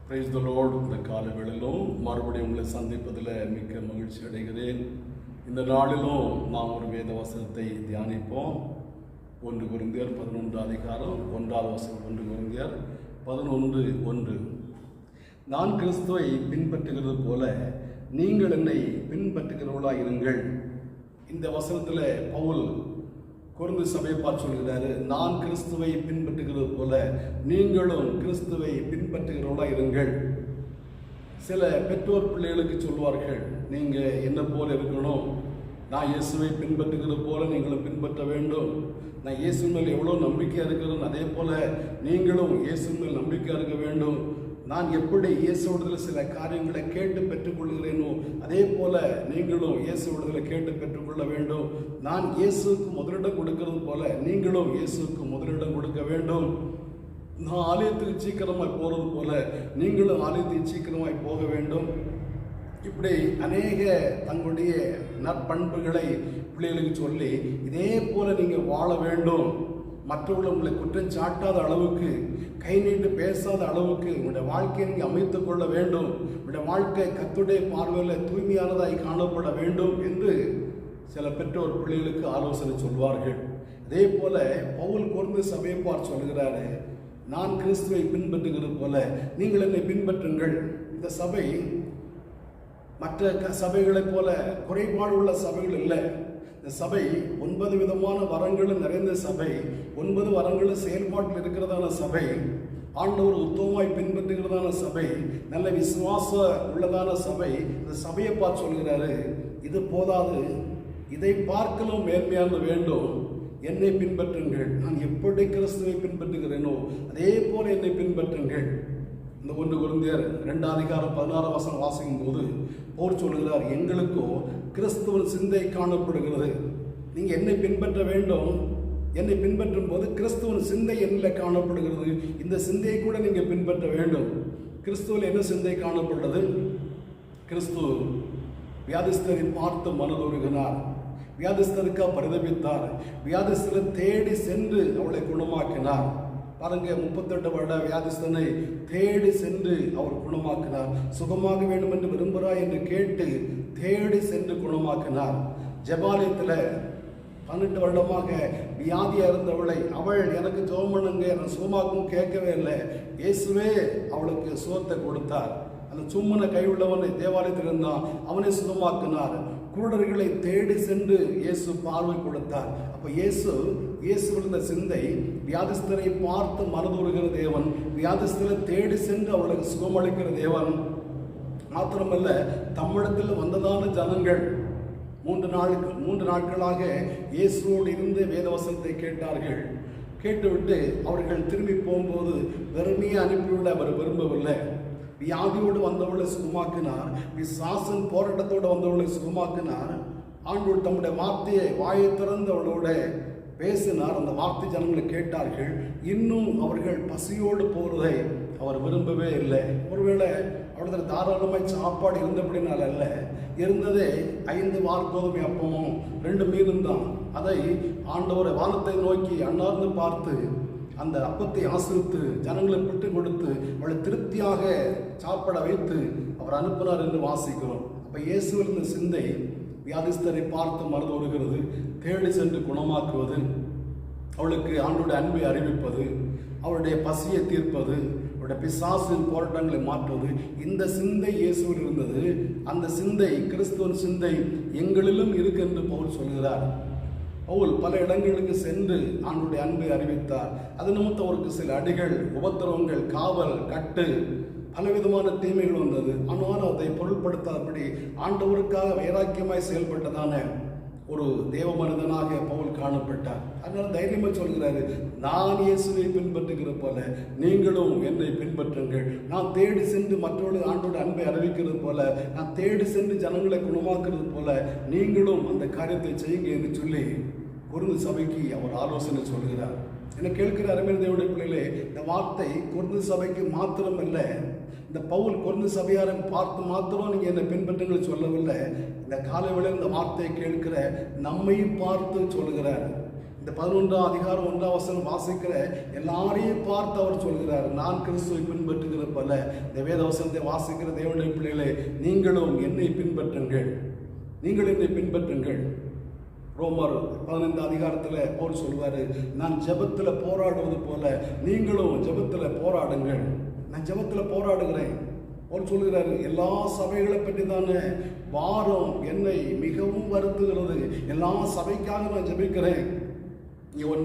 Praise the Lord. இந்த காலவேளையிலும் மறுபடியும் உங்களை சந்திப்பதில் மிக்க மகிழ்ச்சி அடைகிறேன். இந்த நாளிலும் நாம் ஒரு வேத வசனத்தை தியானிப்போம். 1 கொரிந்தியர் 11 அதிகாரம் 1வது வசனம். 1 கொரிந்தியர் 11:1. நான் கிறிஸ்துவை பின்பற்றுகிறது போல நீங்கள் என்னை பின்பற்றுகிறவர்களாக இருங்கள். இந்த வசனத்தில் பவுல் கொரிந்து சபையை பார்த்து சொல்கிறாரு, நான் கிறிஸ்துவை பின்பற்றுகிறது போல நீங்களும் கிறிஸ்துவை பின்பற்றுகிறவர்களாக இருங்கள். சில பெற்றோர் பிள்ளைகளுக்கு சொல்வார்கள், நீங்கள் என்ன போல இருக்கணும், நான் இயேசுவை பின்பற்றுகிறது போல நீங்களும் பின்பற்ற வேண்டும். நான் இயேசு மேல் எவ்வளோ நம்பிக்கையாக இருக்கிறேன், அதே போல நீங்களும் இயேசு மேல் நம்பிக்கையாக இருக்க வேண்டும். நான் எப்படி இயேசுவிடத்தில் சில காரியங்களை கேட்டு பெற்றுக்கொள்கிறேனோ அதே போல நீங்களும் இயேசுவிடத்தில் கேட்டு பெற்றுக்கொள்ள வேண்டும். நான் இயேசுக்கு முதலிடம் கொடுக்கிறது போல நீங்களும் இயேசுக்கு முதலிடம் கொடுக்க வேண்டும். நான் ஆலயத்துக்கு சீக்கிரமாய் போகிறது போல நீங்களும் ஆலயத்துக்கு சீக்கிரமாய் போக வேண்டும். இப்படி அநேக தங்களுடைய நற்பண்புகளை பிள்ளைகளுக்கு சொல்லி இதே போல நீங்கள் வாழ வேண்டும். மற்றவர்கள் உங்களை குற்றம் சாட்டாத அளவுக்கு, கை நீட்டு பேசாத அளவுக்கு உங்களுடைய வாழ்க்கையை நீங்கள் அமைத்துக் கொள்ள வேண்டும். உங்களுடைய வாழ்க்கை கர்த்தருடைய பார்வையில் தூய்மையானதாய் காணப்பட வேண்டும் என்று சில பெற்றோர் பிள்ளைகளுக்கு ஆலோசனை சொல்வார்கள். அதே போல பவுல் கொரிந்து சபையை பார்த்து சொல்கிறாரு, நான் கிறிஸ்துவை பின்பற்றுகிறது போல நீங்கள் என்னை பின்பற்றுங்கள். இந்த சபை மற்ற சபைகளைப் போல குறைபாடு உள்ள சபைகள் இல்லை. இந்த சபை 9 விதமான வரங்களும் நிறைந்த சபை, 9 வரங்களும் செயல்பாட்டில் இருக்கிறதான சபை, ஆண்டவர் உத்தமமாய் பின்பற்றுகிறதான சபை, நல்ல விசுவாச உள்ளதான சபை. இந்த சபையை பார்த்து சொல்கிறாரு, இது போதாது, இதை பார்க்கலும் மேன்மையான வேண்டும். என்னை பின்பற்றுங்கள். நான் எப்படி கிறிஸ்துவை பின்பற்றுகிறேனோ அதே போல என்னை பின்பற்றுங்கள். இந்த 1 கொரிந்தியர் 2 அதிகாரம் 16 வசனம் வாசிக்கும் போது போர் சொல்கிறார், எங்களுக்கோ கிறிஸ்துவின் சிந்தை காணப்படுகிறது. நீங்கள் என்னை பின்பற்ற வேண்டும். என்னை பின்பற்றும் போது கிறிஸ்துவின் சிந்தை என்னில் காணப்படுகிறது. இந்த சிந்தையை கூட நீங்கள் பின்பற்ற வேண்டும். கிறிஸ்துவில் என்ன சிந்தை காணப்படுறது? கிறிஸ்து வியாதிஸ்தரை பார்த்து மனதுருகினார், வியாதிஸ்தருக்காக பரிதபித்தார், வியாதிஸ்தரை தேடி சென்று அவளை குணமாக்கினார். பாருங்க, 38 வருட வியாதிஸ்தனை தேடி சென்று அவர் குணமாக்கினார். சுகமாக வேண்டும் என்று விரும்புகிறாய் என்று கேட்டு தேடி சென்று குணமாக்கினார். ஜெபாலயத்தில் 18 வருடமாக வியாதியாக இருந்தவளை அவள் எனக்கு ஜெபம் பண்ணுங்க, எனக்கு சுகமாக்கும் கேட்கவே இல்லை. இயேசுவே அவளுக்கு சுகத்தை கொடுத்தார். அந்த சும்மனை கையுள்ளவனை தேவாலயத்தில் இருந்தான், அவனை சுகமாக்கினார். குருடர்களை தேடி சென்று இயேசு பார்வை கொடுத்தார். அப்போ இயேசுவிருந்த சிந்தை வியாதிஸ்தரை பார்த்து மனதுருகிற தேவன், வியாதிஸ்தரை தேடி சென்று அவளுக்கு சுகமளிக்கிற தேவன். மாத்திரமல்ல, தம்மிடத்தில் வந்ததான ஜனங்கள் 3 நாட்களாக இயேசுவோடு இருந்து வேதவசனத்தை கேட்டார்கள். கேட்டுவிட்டு அவர்கள் திரும்பி போகும்போது வெறுமையை அனுப்பிவிட அவர் விரும்பவில்லை. வியாதியோடு வந்தவளை சுகமாக்கினார், பிசாசின் போராட்டத்தோடு வந்தவளை சுகமாக்கினார். ஆண்டவர் தம்முடைய வார்த்தையை வாயை திறந்து அவளோட பேசினார். அந்த வார்த்தை ஜனங்களை கேட்டார்கள். இன்னும் அவர்கள் பசியோடு போகிறதை அவர் விரும்பவே இல்லை. ஒருவேளை அவளத்தில் தாராளமாய் சாப்பாடு இருந்தபடினால அல்ல, இருந்ததே 5 வார்கோதுமை அப்பமும் 2 மீனும் தான். அதை ஆண்டவரை வானத்தை நோக்கி அண்ணார்ந்து பார்த்து அந்த அப்பத்தை ஆசிரித்து ஜனங்களை பெற்று கொடுத்து அவளை திருப்தியாக சாப்பிட வைத்து அவர் அனுப்பினார் என்று வாசிக்கிறோம். அப்போ இயேசுவில் இந்த சிந்தை வியாதிஸ்தரை பார்த்து மனதுருகிறது, தேடி சென்று குணமாக்குவது, அவளுக்கு ஆண்டோடைய அன்பை அறிவிப்பது, அவளுடைய பசியை தீர்ப்பது, அவருடைய பிசாசின் போராட்டங்களை மாற்றுவது, இந்த சிந்தை இயேசுவில் இருந்தது. அந்த சிந்தை கிறிஸ்துவின் சிந்தை எங்களிலும் இருக்கு என்று பவுல் சொல்கிறார். பவுல் பல இடங்களுக்கு சென்று ஆண்டவருடைய அன்பை அறிவித்தார். அது நிமித்தம் அவருக்கு சில அடிகள், உபத்திரவங்கள், காவல், கட்டு, பலவிதமான தீமைகள் வந்தது. ஆனாலும் அதை பொருட்படுத்தாதபடி ஆண்டவருக்காக வைராக்கியமாய் செயல்பட்டதான ஒரு தேவ மனிதனாக பவுல் காணப்பட்டார். அதனால தைரியமா சொல்கிறாரு, நான் இயேசுவை பின்பற்றுகிற போல நீங்களும் என்னை பின்பற்றுங்கள். நான் தேடி சென்று மற்றவர்கள் ஆண்டோட அன்பை அறிவிக்கிறது போல, நான் தேடி சென்று ஜனங்களை குணமாக்குறது போல நீங்களும் அந்த காரியத்தை செய்யுங்க என்று சொல்லி கொரிந்து சபைக்கு அவர் ஆலோசனை சொல்கிறார். என்னை கேட்கிற அருமையான தேவனுடைய பிள்ளைகளே, இந்த வார்த்தை கொரிந்து சபைக்கு மாத்திரம் அல்ல. இந்த பவுல் கொரிந்து சபையாரை பார்த்து மாத்திரம் நீங்கள் என்னை பின்பற்றுங்கள் சொல்லவில்லை. இந்த காலை வேளையில் இந்த வார்த்தையை கேட்கிற நம்மையும் பார்த்து சொல்கிறார். இந்த 11ஆம் அதிகாரம் 1ஆம் வசனம் வாசிக்கிற எல்லாரையும் பார்த்து அவர் சொல்கிறார், நான் கிறிஸ்துவை பின்பற்றுகிற போல. இந்த வேத வசனத்தை வாசிக்கிற தேவனுடைய பிள்ளைகளே, நீங்களும் என்னை பின்பற்றுங்கள், நீங்கள் என்னை பின்பற்றுங்கள். ரோமர் 15 அதிகாரத்தில் பவுல் சொல்வாரு, நான் ஜெபத்தில் போராடுவது போல நீங்களும் ஜெபத்தில் போராடுங்கள். நான் ஜெபத்தில் போராடுகிறேன். அவர் சொல்கிறாரு, எல்லா சபைகளை பற்றி தானே வாரம் என்னை மிகவும் வருத்துகிறது. எல்லா சபைக்காக நான் ஜெபிக்கிறேன்.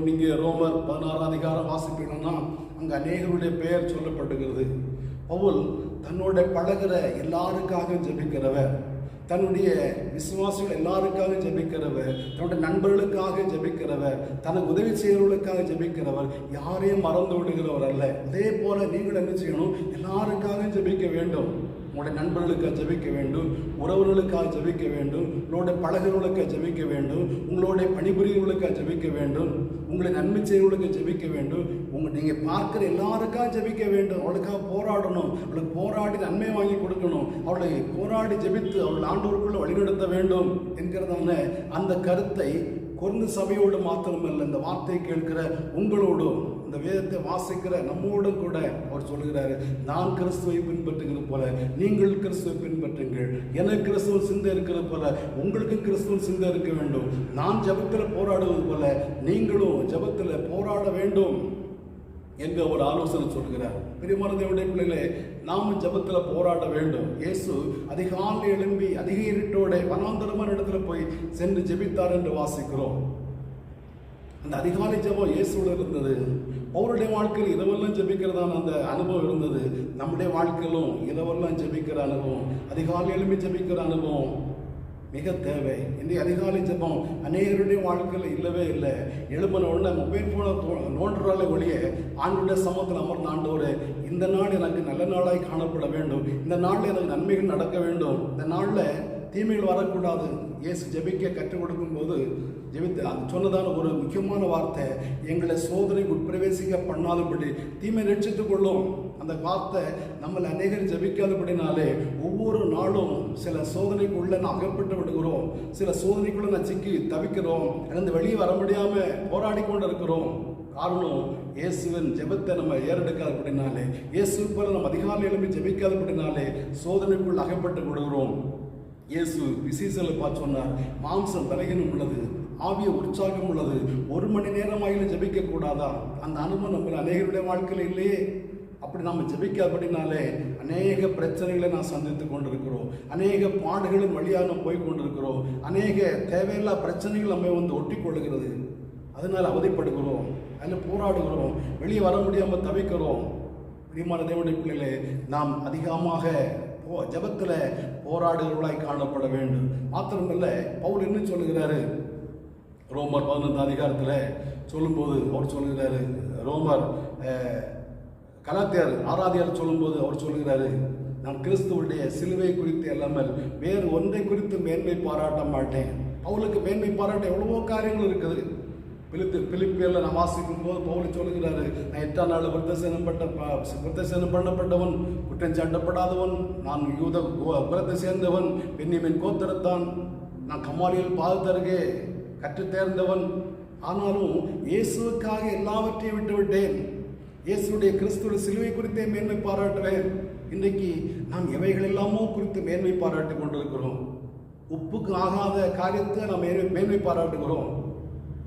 நீங்க ரோமர் 16 அதிகாரம் வாசிப்பீங்கன்னா அங்க அநேகருடைய பெயர் சொல்லப்பட்டுகிறது. பவுல் தன்னோட பழகிற எல்லாருக்காக ஜெபிக்கிறவர், தன்னுடைய விசுவாசிகள் எல்லாருக்காக ஜெபிக்கிறவர், தன்னுடைய நண்பர்களுக்காக ஜெபிக்கிறவர், தனக்கு உதவி செய்கிறவர்களுக்காக ஜெபிக்கிறவர், யாரையும் மறந்து விடுகிறவர் அல்ல. அதே போல நீங்கள் என்ன செய்யணும்? எல்லாருக்காக ஜெபிக்க வேண்டும். உங்களுடைய நண்பர்களுக்காக ஜெபிக்க வேண்டும், உறவுகளுக்காக ஜெபிக்க வேண்டும், உங்களுடைய பழகிறவர்களுக்காக ஜெபிக்க வேண்டும், உங்களுடைய பணிபுரியவர்களுக்காக ஜெபிக்க வேண்டும், உங்களை நன்மை செய்வர்களுக்கு ஜெபிக்க வேண்டும், நீங்கள் பார்க்குற எல்லாருக்காக ஜெபிக்க வேண்டும். அவளுக்காக போராடணும், அவளுக்கு போராடி நன்மை வாங்கி கொடுக்கணும், அவளை போராடி ஜெபித்து அவள் ஆண்டவருக்குள்ள வழிநடத்த வேண்டும் என்கிறதான அந்த கருத்தை கொரிந்து சபையோடு மாத்திரமல்ல, இந்த வார்த்தையை கேட்கிற உங்களோடும் இந்த வேதத்தை வாசிக்கிற நம்மோடும் கூட அவர் சொல்கிறாரு, நான் கிறிஸ்துவை பின்பற்றுகிறது போல நீங்கள் கிறிஸ்துவை பின்பற்றுங்கள். எனக்கு கிறிஸ்துவ சிந்தை இருக்கிறது போல உங்களுக்கு கிறிஸ்துவ சிந்தை இருக்க வேண்டும். நான் ஜெபத்தில் போராடுவது போல நீங்களும் ஜெபத்தில் போராட வேண்டும் என்று அவர் ஆலோசனை சொல்கிறார். பிரியமான தேவனுடைய பிள்ளைகளே, நாமும் ஜெபத்தில் போராட வேண்டும். இயேசு அதிகாலை எழும்பி அதிக இருட்டோட வனாந்தரமான இடத்துல போய் சென்று ஜெபித்தார் என்று வாசிக்கிறோம். அந்த அதிகாலை ஜெபம் இயேசுவோடு இருந்தது. அவருடைய வாழ்க்கையில் இரவெல்லாம் ஜெபிக்கிறதான அந்த அனுபவம் இருந்தது. நம்முடைய வாழ்க்கையிலும் இரவெல்லாம் ஜெபிக்கிற அனுபவம், அதிகாலை எழும்பி ஜெபிக்கிற அனுபவம் மிக தேவை. இன்றைய அதிகாலை ஜெபம் அநேகருடைய வாழ்க்கையில் இல்லவே இல்லை. எழுப்பின உடனே மொபைல் போனை நோண்டுறாலே ஒழிய ஆண்டுடைய சமூகத்தில் அமர்ந்த ஆண்டவரே, இந்த நாள் எனக்கு நல்ல நாளாய் காணப்பட வேண்டும், இந்த நாளில் எனக்கு நன்மைகள் நடக்க வேண்டும், இந்த நாளில் தீமைகள் வரக்கூடாது. இயேசு ஜெபிக்க கற்றுக் கொடுக்கும் போது ஜெபித்து அது சொன்னதான ஒரு முக்கியமான வார்த்தை, எங்களை சோதனைக்கு உட்பிரவேசிக்க பண்ணாதபடி தீமை ரட்சித்துக் கொள்ளும். அந்த வார்த்தை நம்மளை அநேகர் ஜெபிக்காதபடினாலே ஒவ்வொரு நாளும் சில சோதனைக்குள்ள நான் அகப்பட்டு விடுகிறோம், சில சோதனைக்குள்ள நான் சிக்கி தவிக்கிறோம், இருந்து வெளியே வர முடியாம போராடி கொண்டு இருக்கிறோம். காரணம், இயேசுவின் ஜெபத்தை நம்ம ஏறெடுக்காதபடினாலே, இயேசு போல நம்ம அதிகாலை எழுப்பி ஜெபிக்காதபடினாலே சோதனைக்குள் அகப்பட்டு விடுகிறோம். இயேசு விசேஷங்களை பார்த்து சொன்னார், மாம்சம் பலகீனம் உள்ளது, ஆவிய உற்சாகம் உள்ளது, 1 மணி நேரம் ஆகிலும் ஜெபிக்க கூடாதா? அந்த அனுபவம் நம்ம அநேகருடைய வாழ்க்கையில் இல்லையே. அப்படி நம்ம ஜெபிக்காதபடினாலே அநேக பிரச்சனைகளை நான் சந்தித்து கொண்டிருக்கிறோம், அநேக பாடுகளின் வழியாக நம்ம போய் கொண்டிருக்கிறோம், அநேக தேவையில்லா பிரச்சனைகள் நம்ம ஒட்டி கொள்ளுகிறது. அதனால் அவதிப்படுகிறோம், அதில் போராடுகிறோம், வெளியே வர முடியாமல் தவிக்கிறோம். பிரியமான தேவனுடைய பிள்ளைகளே, நாம் அதிகமாக ஜெபத்தில் போராடுகிறவர்களாய் காணப்பட வேண்டும். மாத்திரமல்ல, பவுல் என்ன சொல்லுகிறாரு? ரோமர் 15 அதிகாரத்தில் சொல்லும்போது அவர் சொல்லுகிறாரு, ரோமர் கலாத்தியர் 6 அதிகாரம் சொல்லும்போது அவர் சொல்லுகிறாரு, நான் கிறிஸ்துவுடைய சிலுவை குறித்து இல்லாமல் வேறு ஒன்றை குறித்து மேன்மை பாராட்ட மாட்டேன். பவுலுக்கு மேன்மை பாராட்ட எவ்வளவோ காரியங்கள் இருக்குது. பிலிப்பியரில் நான் வாசிக்கும் போது பவுல் சொல்லுகிறாரு, நான் 8ஆம் நாள் விருத்தசேதனம் பண்ணப்பட்டவன், குற்றம் சாட்டப்படாதவன், நான் யூத குலத்தை சேர்ந்தவன், பென்னியமின் கோத்திரத்தான், நான் கமாலியல் பாதத்தருகே கற்று தேர்ந்தவன், ஆனாலும் இயேசுக்காக எல்லாவற்றையும் விட்டுவிட்டேன், இயேசுடைய கிறிஸ்துடைய சிலுவை குறித்தே மேன்மை பாராட்டுவேன். இன்றைக்கு நாம் எவைகள் எல்லாமோ குறித்து மேன்மை பாராட்டி கொண்டிருக்கிறோம். உப்புக்கு ஆகாத காரியத்தை நாம் மேன்மை பாராட்டுகிறோம்.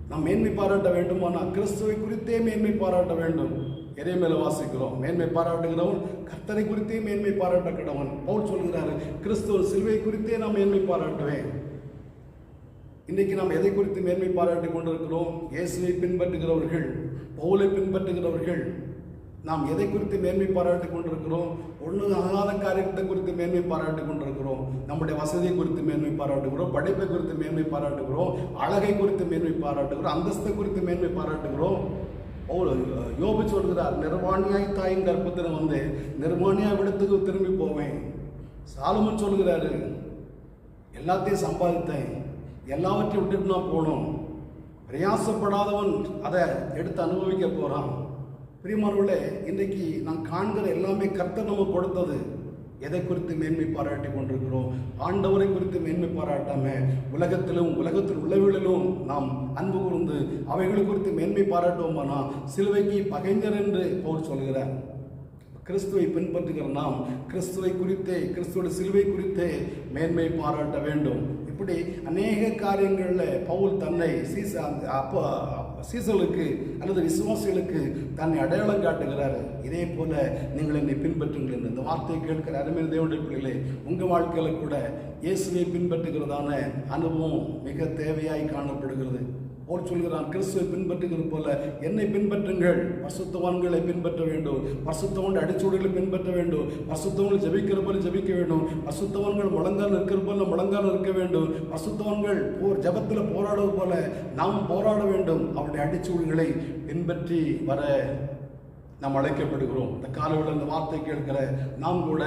நாம் மேன்மை பாராட்ட வேண்டுமானால் கிறிஸ்துவை குறித்தே மேன்மை பாராட்ட வேண்டும். எதை மேல வாசிக்கிறோம்? மேன்மை பாராட்டுகிறவன் கர்த்தரை குறித்தே மேன்மை பாராட்ட கடவன். பவுல் சொல்கிறாரு, கிறிஸ்துவ சிலுவை குறித்தே நாம் மேன்மை பாராட்டுவேன். இன்றைக்கு நாம் எதை குறித்து மேன்மை பாராட்டி கொண்டிருக்கிறோம்? இயேசுவை பின்பற்றுகிறவர்கள், பவுலை பின்பற்றுகிறவர்கள் நாம் எதை குறித்து மேன்மை பாராட்டி கொண்டிருக்கிறோம்? ஒன்று ஆகாத காரியத்தை குறித்து மேன்மை பாராட்டி கொண்டிருக்கிறோம். நம்முடைய வசதியை குறித்து மேன்மை பாராட்டுகிறோம், படிப்பை குறித்து மேன்மை பாராட்டுகிறோம், அழகை குறித்து மேன்மை பாராட்டுகிறோம், அந்தஸ்தை குறித்து மேன்மை பாராட்டுகிறோம். யோபு சொல்கிறார், நிர்வாணியாய் தாயின் கர்ப்பத்தில் வந்து நிர்வாணியாய் விடத்துக்கு திரும்பி போவேன். சாலமன் சொல்கிறாரு, எல்லாத்தையும் சம்பாதித்தேன், எல்லாவற்றையும் விட்டுட்டு நான் போனோம். பிரயாசப்படாதவன் அதை எடுத்து அனுபவிக்க போறான். பிரியமானவர்களே, இன்றைக்கு நான் காண்கிற எல்லாமே கர்த்தர் நமக்கு கொடுத்தது. எதை குறித்து மேன்மை பாராட்டி கொண்டிருக்கிறோம்? ஆண்டவரை குறித்து மேன்மை பாராட்டாம உலகத்தில் உள்ளவர்களிலும் நாம் அன்பு கூர்ந்து அவைகளை குறித்து மேன்மை பாராட்டுவோமானா சிலுவைக்கு பகைஞர் என்று பவுல் சொல்கிறார். கிறிஸ்துவை பின்பற்றுகிற நாம் கிறிஸ்துவை குறித்தே, கிறிஸ்துவோட சிலுவை குறித்தே மேன்மை பாராட்ட வேண்டும். இப்படி அநேக காரியங்களில் பவுல் தன்னை சீசர்களுக்கு அல்லது விசுவாசிகளுக்கு தன்னை அடையாளம் காட்டுகிறார். இதே போல நீங்கள் என்னை பின்பற்றுங்கள் என்று இந்த வார்த்தையை கேட்கிற அருமையான தேவனுடைய பிள்ளைகளே, உங்கள் வாழ்க்கையில் கூட இயேசுவை பின்பற்றுகிறதான அனுபவம் மிக தேவையாய் காணப்படுகிறது. போல் சொல்கிறான், கிறிஸ்துவை பின்பற்றுகிறது போல என்னை பின்பற்றுங்கள். பரிசுத்தவான்களை பின்பற்ற வேண்டும், பரிசுத்தவான் அடிச்சூடுகளை பின்பற்ற வேண்டும், பரிசுத்தவான்கள் ஜெபிக்கிற போல ஜெபிக்க வேண்டும், பரிசுத்தவான்கள் முழங்கால் இருக்கிற போல முழங்கால் இருக்க வேண்டும், பரிசுத்தவான்கள் ஜெபத்தில் போராடுவது போல நாம் போராட வேண்டும். அவருடைய அடிச்சூடுகளை பின்பற்றி வர நாம் அழைக்கப்படுகிறோம். இந்த காலையில் இந்த வார்த்தை கேட்கிற நாம் கூட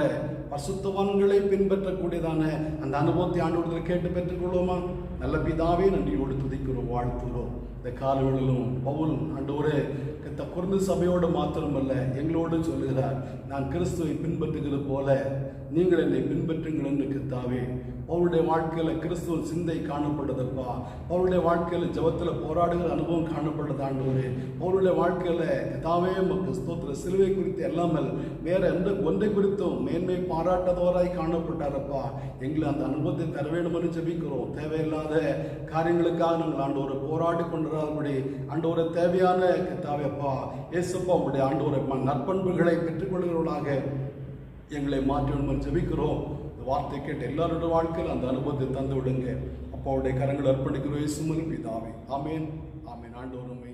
பரிசுத்தவான்களை பின்பற்றக்கூடியதான அந்த அனுபவத்தை ஆண்டவரிடத்தில் கேட்டு பெற்றுக்கொள்வோமா? நல்ல பிதாவே, நன்றியோடு துதிக்கிறோம், வாழ்த்துகிறோம். இந்த காலைகளிலும் பவுல் ஆண்டவரே கொரிந்து சபையோடு மாத்திரமல்ல எங்களோடு சொல்லுகிறார், நான் கிறிஸ்துவை பின்பற்றுகிறது போல நீங்கள் என்னை பின்பற்றுங்கள் என்று கர்த்தாவே. அவருடைய வாழ்க்கையில் கிறிஸ்துவ சிந்தை காணப்படுதப்பா. அவருடைய வாழ்க்கையில் ஜெபத்தில் போராடுகிற அனுபவம் காணப்படுது ஆண்டவரே. அவருடைய வாழ்க்கையில் கர்த்தாவே உமக்கு ஸ்தோத்திரம். சிலுவை குறித்து எல்லாமல் வேற எந்த ஒன்றை குறித்தும் மேன்மை பாராட்டதோராய் காணப்பட்டாரப்பா. எங்களை அந்த அனுபவத்தை தர வேண்டும் என்று ஜெபிக்கிறோம். தேவையில்லாத காரியங்களுக்காக நாங்கள் ஆண்டவரை போராடி கொண்டிருந்தபடி ஆண்டவரை தேவையான கர்த்தாவே அப்பா இயேசுப்பா உங்களுடைய ஆண்டவரை நற்பண்புகளை பெற்றுக்கொள்கிறவர்களாக எங்களை மாற்றணும் ஜெபிக்கிறோம். இந்த வார்த்தை கேட்டு எல்லாருடைய வாழ்க்கையில் அந்த அனுபவத்தை தந்து விடுங்க. அப்பாவுடைய கரங்கள் அர்ப்பணிக்கிறோம் இயேசுவின் பிதாவே. ஆமேன், ஆமேன். ஆண்டவருமே